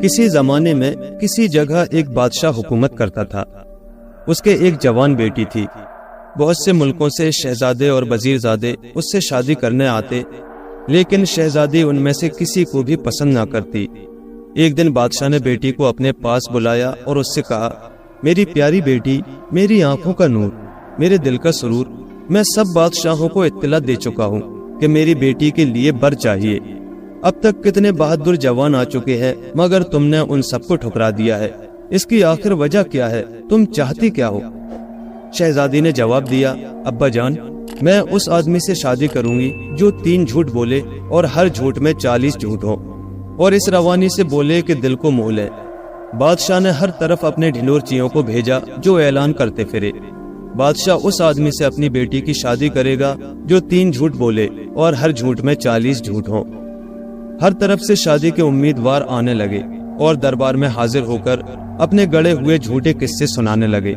کسی زمانے میں کسی جگہ ایک بادشاہ حکومت کرتا تھا۔ اس کے ایک جوان بیٹی تھی۔ بہت سے ملکوں سے شہزادے اور وزیرزادے اس سے شادی کرنے آتے، لیکن شہزادی ان میں سے کسی کو بھی پسند نہ کرتی۔ ایک دن بادشاہ نے بیٹی کو اپنے پاس بلایا اور اس سے کہا، میری پیاری بیٹی، میری آنکھوں کا نور، میرے دل کا سرور، میں سب بادشاہوں کو اطلاع دے چکا ہوں کہ میری بیٹی کے لیے بر چاہیے۔ اب تک کتنے بہادر جوان آ چکے ہیں، مگر تم نے ان سب کو ٹھکرا دیا ہے۔ اس کی آخر وجہ کیا ہے؟ تم چاہتی کیا ہو؟ شہزادی نے جواب دیا، ابا جان، میں اس آدمی سے شادی کروں گی جو 3 جھوٹ بولے اور ہر جھوٹ میں 40 جھوٹ ہو، اور اس روانی سے بولے کہ دل کو موہ لے۔ بادشاہ نے ہر طرف اپنے ڈھنڈورچیوں کو بھیجا جو اعلان کرتے پھرے، بادشاہ اس آدمی سے اپنی بیٹی کی شادی کرے گا جو 3 جھوٹ بولے اور ہر جھوٹ میں 40 جھوٹ ہوں۔ ہر طرف سے شادی کے امیدوار آنے لگے اور دربار میں حاضر ہو کر اپنے گڑے ہوئے جھوٹے قصے سنانے لگے۔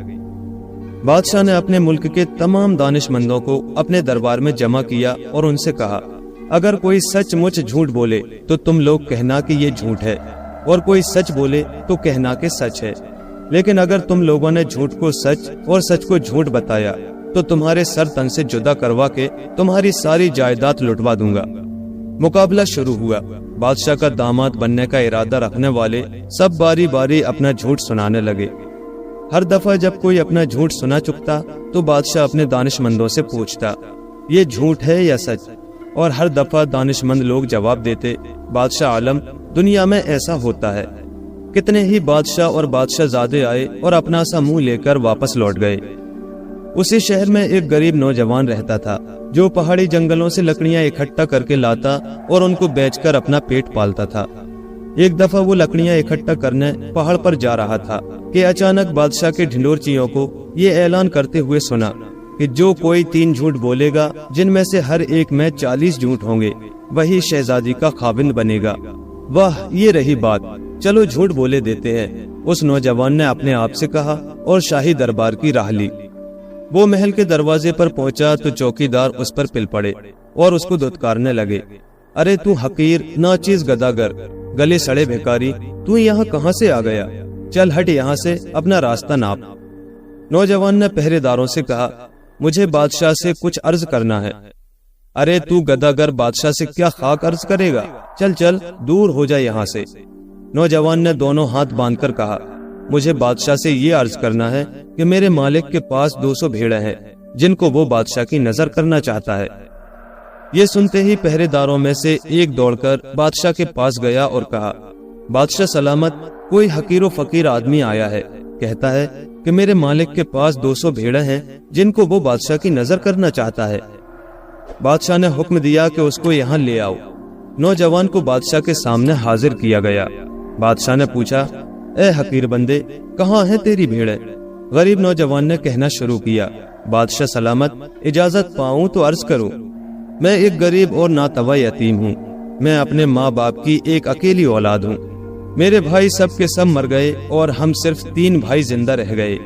بادشاہ نے اپنے ملک کے تمام دانش مندوں کو اپنے دربار میں جمع کیا اور ان سے کہا، اگر کوئی سچ مچ جھوٹ بولے تو تم لوگ کہنا کہ یہ جھوٹ ہے، اور کوئی سچ بولے تو کہنا کہ سچ ہے، لیکن اگر تم لوگوں نے جھوٹ کو سچ اور سچ کو جھوٹ بتایا تو تمہارے سر تن سے جدا کروا کے تمہاری ساری جائیداد لٹوا دوں گا۔ مقابلہ شروع ہوا۔ بادشاہ کا داماد بننے کا ارادہ رکھنے والے سب باری باری اپنا جھوٹ سنانے لگے۔ ہر دفعہ جب کوئی اپنا جھوٹ سنا چکتا تو بادشاہ اپنے دانش مندوں سے پوچھتا، یہ جھوٹ ہے یا سچ؟ اور ہر دفعہ دانش مند لوگ جواب دیتے، بادشاہ عالم، دنیا میں ایسا ہوتا ہے۔ کتنے ہی بادشاہ اور بادشاہ زادے آئے اور اپنا سا منہ لے کر واپس لوٹ گئے۔ اسی شہر میں ایک غریب نوجوان رہتا تھا جو پہاڑی جنگلوں سے لکڑیاں اکٹھا کر کے لاتا اور ان کو بیچ کر اپنا پیٹ پالتا تھا۔ ایک دفعہ وہ لکڑیاں اکٹھا کرنے پہاڑ پر جا رہا تھا کہ اچانک بادشاہ کے ڈھنڈورچیوں کو یہ اعلان کرتے ہوئے سنا کہ جو کوئی 3 جھوٹ بولے گا جن میں سے ہر ایک میں 40 جھوٹ ہوں گے، وہی شہزادی کا خاوند بنے گا۔ واہ، یہ رہی بات، چلو جھوٹ بولے دیتے ہیں، اس نوجوان نے اپنے آپ سے کہا اور شاہی دربار کی راہ لی۔ وہ محل کے دروازے پر پہنچا تو چوکیدار اس پر پل پڑے اور اس کو دھتکارنے لگے، ارے تو حقیر، ناچیز گداگر، گلے سڑے بھیکاری، تو یہاں کہاں سے آ گیا؟ چل ہٹ یہاں سے، اپنا راستہ ناپ۔ نوجوان نے پہرے داروں سے کہا، مجھے بادشاہ سے کچھ عرض کرنا ہے۔ ارے تو گداگر، بادشاہ سے کیا خاک عرض کرے گا؟ چل چل، دور ہو جا یہاں سے۔ نوجوان نے دونوں ہاتھ باندھ کر کہا، مجھے بادشاہ سے یہ عرض کرنا ہے کہ میرے مالک کے پاس 200 بھیڑیں ہیں جن کو وہ بادشاہ کی نظر کرنا چاہتا ہے۔ یہ سنتے ہی پہرے داروں میں سے ایک دوڑ کر بادشاہ کے پاس گیا اور کہا، بادشاہ سلامت، کوئی حقیر و فقیر آدمی آیا ہے، کہتا ہے کہ میرے مالک کے پاس 200 بھیڑیں ہیں جن کو وہ بادشاہ کی نظر کرنا چاہتا ہے۔ بادشاہ نے حکم دیا کہ اس کو یہاں لے آؤ۔ نوجوان کو بادشاہ کے سامنے حاضر کیا گیا۔ بادشاہ نے پوچھا، اے حقیر بندے، کہاں ہیں تیری بھیڑیں؟ غریب نوجوان نے کہنا شروع کیا، بادشاہ سلامت، اجازت پاؤں تو عرض کروں، میں ایک غریب اور ناتواں یتیم ہوں۔ میں اپنے ماں باپ کی ایک اکیلی اولاد ہوں۔ میرے بھائی سب کے سب مر گئے اور ہم صرف 3 بھائی زندہ رہ گئے۔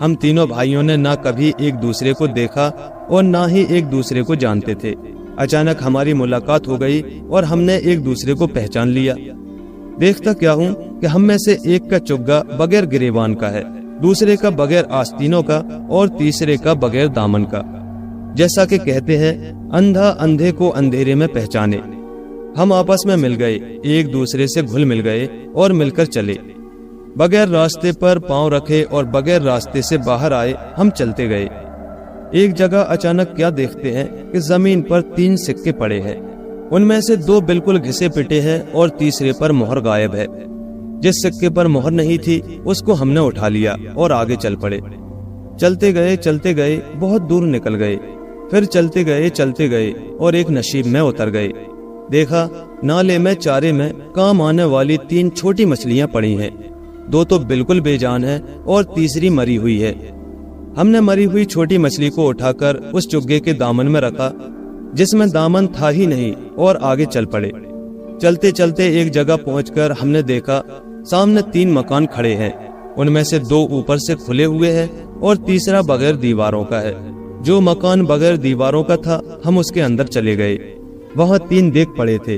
ہم تینوں بھائیوں نے نہ کبھی ایک دوسرے کو دیکھا اور نہ ہی ایک دوسرے کو جانتے تھے۔ اچانک ہماری ملاقات ہو گئی اور ہم نے ایک دوسرے کو پہچان لیا۔ دیکھتا کیا ہوں کہ ہم میں سے ایک کا چگا بغیر گریبان کا ہے، دوسرے کا بغیر آستینوں کا اور تیسرے کا بغیر دامن کا۔ جیسا کہ کہتے ہیں، اندھا اندھے کو اندھیرے میں پہچانے۔ ہم آپس میں مل گئے، ایک دوسرے سے گھل مل گئے اور مل کر چلے۔ بغیر راستے پر پاؤں رکھے اور بغیر راستے سے باہر آئے ہم چلتے گئے۔ ایک جگہ اچانک کیا دیکھتے ہیں کہ زمین پر 3 سکے پڑے ہیں۔ ان میں سے 2 بالکل گھسے پٹے ہیں اور تیسرے پر مہر غائب ہے۔ جس سکے پر مہر نہیں تھی اس کو ہم نے اٹھا لیا اور آگے چل پڑے۔ چلتے گئے بہت دور نکل گئے، پھر چلتے گئے اور ایک نشیب میں اتر گئے۔ دیکھا نالے میں چارے میں کام آنے والی 3 چھوٹی مچھلیاں پڑی ہیں، 2 تو بالکل بے جان ہے اور تیسری مری ہوئی ہے۔ ہم نے مری ہوئی چھوٹی مچھلی کو اٹھا کر اس چگے کے دامن میں رکھا جس میں دامن تھا ہی نہیں اور آگے چل پڑے۔ چلتے ایک جگہ پہنچ کر ہم نے دیکھا سامنے 3 مکان کھڑے ہیں، ان میں سے 2 اوپر سے کھلے ہوئے ہیں اور تیسرا بغیر دیواروں کا ہے۔ جو مکان بغیر دیواروں کا تھا ہم اس کے اندر چلے گئے۔ وہاں 3 دیگ پڑے تھے،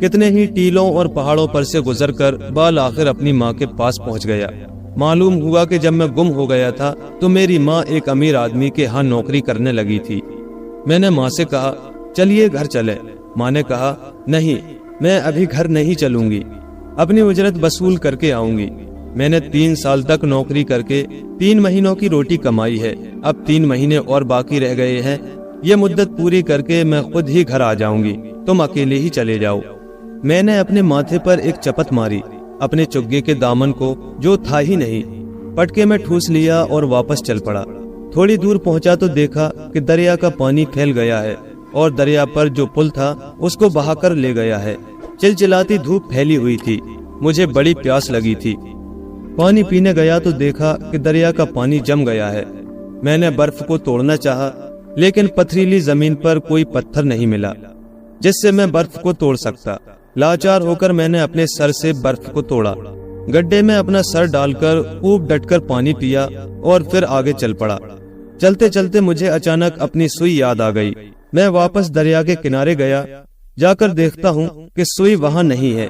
کتنے ہی ٹیلوں اور پہاڑوں پر سے گزر کر بالآخر اپنی ماں کے پاس پہنچ گیا۔ معلوم ہوا کہ جب میں گم ہو گیا تھا تو میری ماں ایک امیر آدمی کے ہاں نوکری کرنے لگی تھی۔ میں نے ماں سے کہا چلیے گھر چلے۔ ماں نے کہا نہیں، میں ابھی گھر نہیں چلوں گی، اپنی اجرت وصول کر کے آؤں گی۔ میں نے 3 سال تک نوکری کر کے 3 مہینوں کی روٹی کمائی ہے، اب 3 مہینے اور باقی رہ گئے ہیں، یہ مدت پوری کر کے میں خود ہی گھر آ جاؤں گی، تم اکیلے ہی چلے جاؤ۔ میں نے اپنے ماتھے پر ایک چپت ماری، اپنے چگے کے دامن کو جو تھا ہی نہیں پٹکے میں ٹھوس لیا اور واپس چل پڑا۔ تھوڑی دور پہنچا تو دیکھا کہ دریا کا پانی پھیل گیا ہے اور دریا پر جو پل تھا اس کو بہا کر لے گیا ہے۔ چلچلاتی دھوپ پھیلی ہوئی تھی، مجھے بڑی پیاس لگی تھی۔ پانی پینے گیا تو دیکھا کہ دریا کا پانی جم گیا ہے۔ میں نے برف کو توڑنا چاہا لیکن پتھریلی زمین پر کوئی پتھر نہیں ملا جس سے میں برف کو توڑ سکتا۔ لاچار ہو کر میں نے اپنے سر سے برف کو توڑا، گڈھے میں اپنا سر ڈال کر خوب ڈٹ کر پانی پیا اور پھر آگے چل پڑا۔ چلتے چلتے مجھے اچانک اپنی سوئی یاد آ گئی۔ میں واپس دریا کے کنارے گیا، جا کر دیکھتا ہوں کہ سوئی وہاں نہیں ہے۔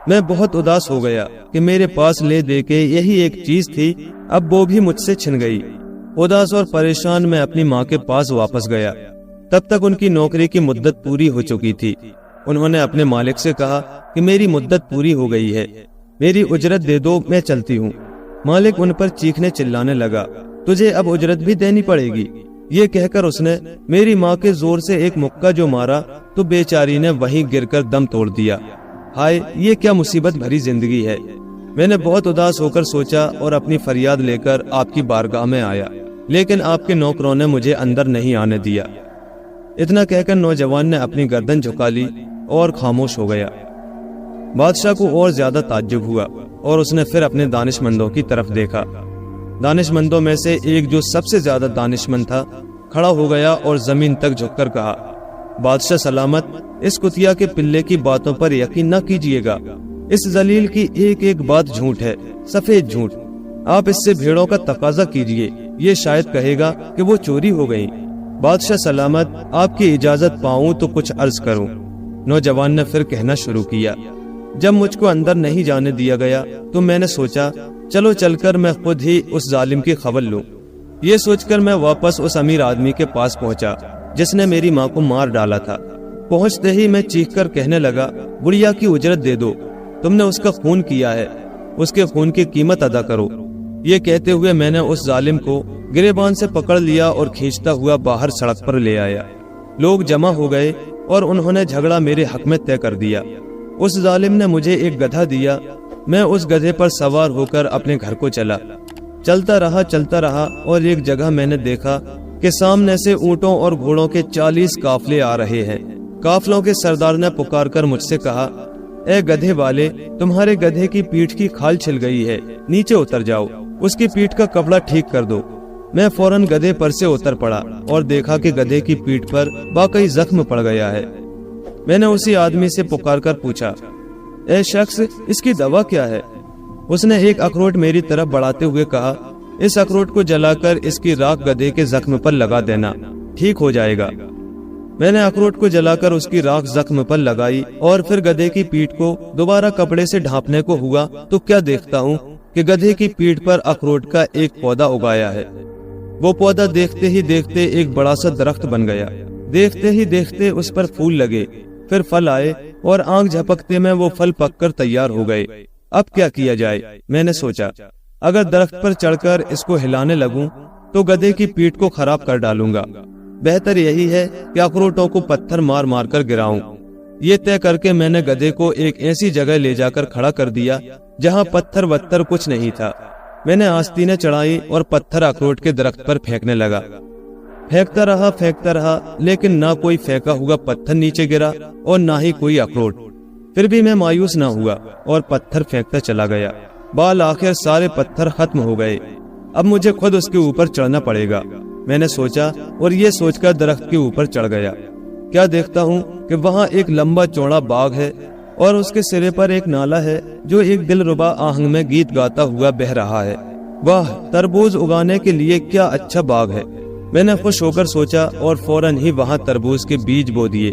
میں بہت اداس ہو گیا کہ میرے پاس لے دے کے یہی ایک چیز تھی، اب وہ بھی مجھ سے چھن گئی۔ اداس اور پریشان میں اپنی ماں کے پاس واپس گیا۔ تب تک ان کی نوکری کی مدت پوری ہو چکی تھی۔ انہوں نے اپنے مالک سے کہا کہ میری مدت پوری ہو گئی ہے، میری اجرت دے دو، میں چلتی ہوں۔ مالک ان پر چیخنے چلانے لگا، تجھے اب اجرت بھی دینی پڑے گی۔ یہ کہہ کر اس نے میری ماں کے زور سے ایک مکہ جو مارا تو بیچاری نے وہیں گر کر دم توڑ دیا۔ ہائے، یہ کیا مصیبت بھری زندگی ہے۔ میں نے بہت اداس ہو کر سوچا اور اپنی فریاد لے کر آپ کی بارگاہ میں آیا، لیکن آپ کے نوکروں نے مجھے اندر نہیں آنے دیا۔ اتنا کہہ کر نوجوان نے اپنی گردن جھکا لی اور خاموش ہو گیا۔ بادشاہ کو اور زیادہ تعجب ہوا اور اس نے پھر اپنے دانش مندوں کی طرف دیکھا۔ دانش مندوں میں سے ایک جو سب سے زیادہ دانش مند تھا کھڑا ہو گیا اور زمین تک جھک کر کہا، بادشاہ سلامت، اس کتیا کے پلے کی باتوں پر یقین نہ کیجیے گا، اس ذلیل کی ایک ایک بات جھوٹ ہے، سفید جھوٹ۔ آپ اس سے بھیڑوں کا تقاضا کیجیے، یہ شاید کہے گا کہ وہ چوری ہو گئی۔ بادشاہ سلامت، آپ کی اجازت پاؤں تو کچھ عرض کروں۔ نوجوان نے پھر کہنا شروع کیا، جب مجھ کو اندر نہیں جانے دیا گیا تو میں نے سوچا چلو چل کر میں خود ہی اس ظالم کی خبر لوں۔ یہ سوچ کر میں واپس اس امیر آدمی کے پاس پہنچا جس نے میری ماں کو مار ڈالا تھا۔ پہنچتے ہی میں چیخ کر کہنے لگا، بڑھیا کی اجرت دے دو، تم نے اس کا خون کیا ہے، اس کے خون کی قیمت ادا کرو۔ یہ کہتے ہوئے میں نے اس ظالم کو گریبان سے پکڑ لیا اور کھینچتا ہوا باہر سڑک پر لے آیا۔ لوگ جمع ہو گئے اور انہوں نے جھگڑا میرے حق میں طے کر دیا۔ اس ظالم نے مجھے ایک گدھا دیا، میں اس گدھے پر سوار ہو کر اپنے گھر کو چلا۔ چلتا رہا اور ایک جگہ میں نے دیکھا کہ سامنے سے اونٹوں اور گھوڑوں کے 40 قافلے آ رہے ہیں۔ قافلوں کے سردار نے پکار کر مجھ سے کہا، اے گدھے والے، تمہارے گدھے کی پیٹھ کی کھال چھل گئی ہے، نیچے اتر جاؤ، اس کی پیٹھ کا کپڑا ٹھیک کر دو۔ میں فوراً گدھے پر سے اتر پڑا اور دیکھا کہ گدھے کی پیٹھ پر واقعی زخم پڑ گیا ہے۔ میں نے اسی آدمی سے پکار کر پوچھا، اے شخص، اس کی دوا کیا ہے؟ اس نے ایک اخروٹ میری طرف بڑھاتے ہوئے کہا، اس اخروٹ کو جلا کر اس کی راکھ گدھے کے زخم پر لگا دینا، ٹھیک ہو جائے گا۔ میں نے اخروٹ کو جلا کر اس کی راکھ زخم پر لگائی اور پھر گدھے کی پیٹھ کو دوبارہ کپڑے سے ڈھانپنے کو ہوا تو کیا دیکھتا ہوں کہ گدھے کی پیٹھ پر اخروٹ کا ایک پودا اگایا ہے۔ وہ پودا دیکھتے ہی دیکھتے ایک بڑا سا درخت بن گیا۔ دیکھتے ہی دیکھتے اس پر پھول لگے، پھر پھل آئے اور آنکھ جھپکتے میں وہ پھل پک کر تیار ہو گئے۔ اب کیا کیا جائے؟ میں نے سوچا، اگر درخت پر چڑھ کر اس کو ہلانے لگوں تو گدھے کی پیٹھ کو خراب کر ڈالوں گا۔ بہتر یہی ہے کہ اخروٹوں کو پتھر مار مار کر گراؤں۔ یہ طے کر کے میں نے گدھے کو ایک ایسی جگہ لے جا کر کھڑا کر دیا جہاں پتھر وتھر کچھ نہیں تھا۔ میں نے آستینیں چڑھائی اور پتھر اخروٹ کے درخت پر پھینکنے لگا۔ پھینکتا رہا لیکن نہ کوئی پھینکا ہوا پتھر نیچے گرا اور نہ ہی کوئی اخروٹ۔ پھر بھی میں مایوس نہ ہوا اور پتھر پھینکتا چلا گیا۔ بالآخر سارے پتھر ختم ہو گئے۔ اب مجھے خود اس کے اوپر چڑھنا پڑے گا، میں نے سوچا اور یہ سوچ کر درخت کے اوپر چڑھ گیا۔ کیا دیکھتا ہوں کہ وہاں ایک لمبا چوڑا باغ ہے اور اس کے سرے پر ایک نالا ہے جو ایک دلربا آہنگ میں گیت گاتا ہوا بہ رہا ہے۔ واہ، تربوز اگانے کے لیے کیا اچھا باغ ہے، میں نے خوش ہو کر سوچا اور فوراً ہی وہاں تربوز کے بیج بو دیے۔